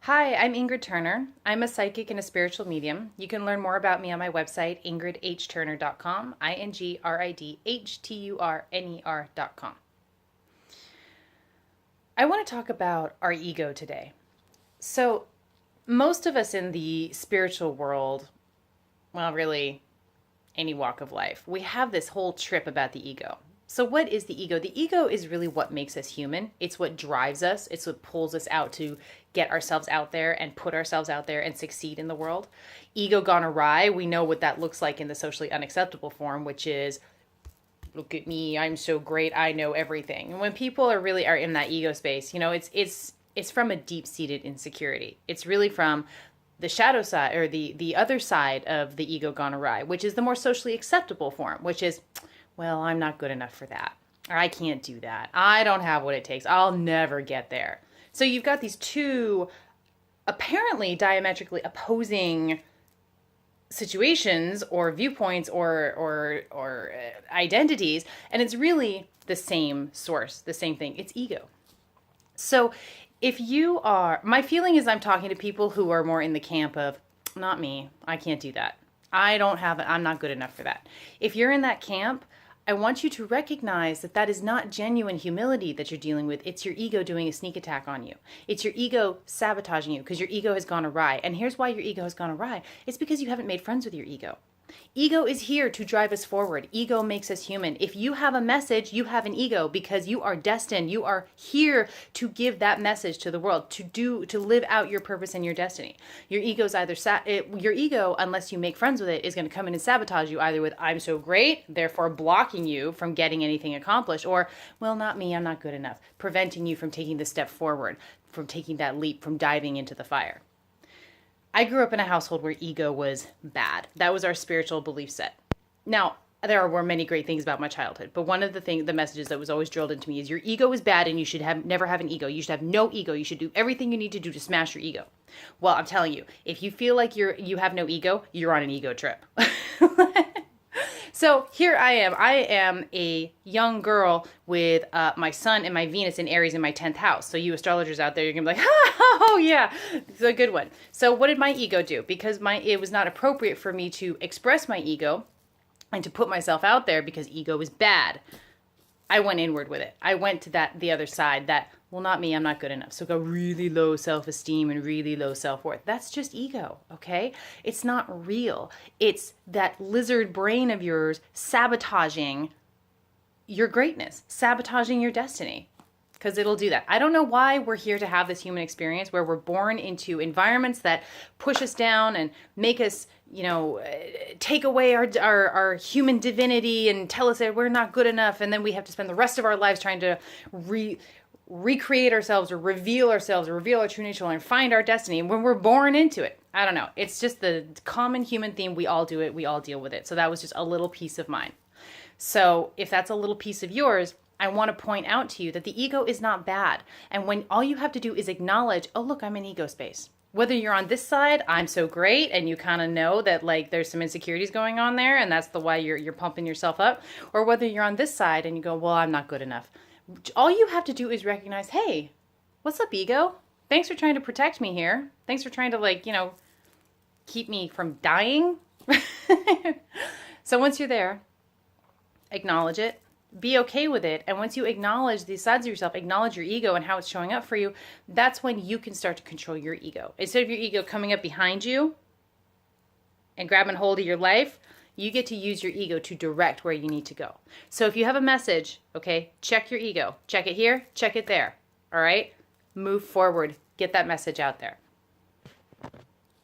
Hi, I'm Ingrid Turner. I'm a psychic and a spiritual medium. You can learn more about me on my website, ingridhturner.com, ingridhturner.com. I want to talk about our ego today. So, most of us in the spiritual world, well, really, any walk of life, we have this whole trip about the ego. So what is the ego? The ego is really what makes us human. It's what drives us. It's what pulls us out to get ourselves out there and put ourselves out there and succeed in the world. Ego gone awry, we know what that looks like in the socially unacceptable form, which is, look at me, I'm so great, I know everything. And when people are in that ego space, it's from a deep-seated insecurity. It's really from the shadow side, or the other side of the ego gone awry, which is the more socially acceptable form, which is, well, I'm not good enough for that. Or I can't do that. I don't have what it takes. I'll never get there. So you've got these two apparently diametrically opposing situations or viewpoints or identities, and it's really the same source, the same thing. It's ego. So my feeling is I'm talking to people who are more in the camp of, not me, I can't do that. I'm not good enough for that. If you're in that camp, I want you to recognize that that is not genuine humility that you're dealing with. It's your ego doing a sneak attack on you. It's your ego sabotaging you because your ego has gone awry. And here's why your ego has gone awry. It's because you haven't made friends with your ego. Ego is here to drive us forward. Ego makes us human. If you have a message, you have an ego because you are destined. You are here to give that message to the world, to live out your purpose and your destiny. Your ego's your ego, unless you make friends with it, is going to come in and sabotage you either with, I'm so great, therefore blocking you from getting anything accomplished, or, well, not me, I'm not good enough, preventing you from taking the step forward, from taking that leap, from diving into the fire. I grew up in a household where ego was bad. That was our spiritual belief set. Now, there were many great things about my childhood, but one of the messages that was always drilled into me is your ego is bad and you should never have an ego. You should have no ego. You should do everything you need to do to smash your ego. Well, I'm telling you, if you feel like you have no ego, you're on an ego trip. So here I am. I am a young girl with my sun and my Venus in Aries in my 10th house. So you astrologers out there, you're going to be like, oh yeah, it's a good one. So what did my ego do? Because it was not appropriate for me to express my ego and to put myself out there because ego is bad. I went inward with it. I went to the other side that, well, not me, I'm not good enough. So go really low self-esteem and really low self-worth. That's just ego, okay? It's not real. It's that lizard brain of yours sabotaging your greatness, sabotaging your destiny, because it'll do that. I don't know why we're here to have this human experience where we're born into environments that push us down and make us, take away our human divinity and tell us that we're not good enough. And then we have to spend the rest of our lives trying to recreate ourselves or reveal our true nature and find our destiny when we're born into it. I don't know. It's just the common human theme. We all do it. We all deal with it. So that was just a little piece of mine. So if that's a little piece of yours, I want to point out to you that the ego is not bad. And when all you have to do is acknowledge, oh, look, I'm in ego space. Whether you're on this side, I'm so great, and you kind of know that there's some insecurities going on there, and that's the why you're pumping yourself up, or whether you're on this side and you go, well, I'm not good enough. All you have to do is recognize, hey, what's up, ego? Thanks for trying to protect me here. Thanks for trying to keep me from dying. So once you're there, acknowledge it. Be okay with it. And once you acknowledge these sides of yourself, acknowledge your ego and how it's showing up for you, that's when you can start to control your ego. Instead of your ego coming up behind you and grabbing hold of your life, you get to use your ego to direct where you need to go. So if you have a message, okay, check your ego. Check it here, check it there. All right? Move forward. Get that message out there.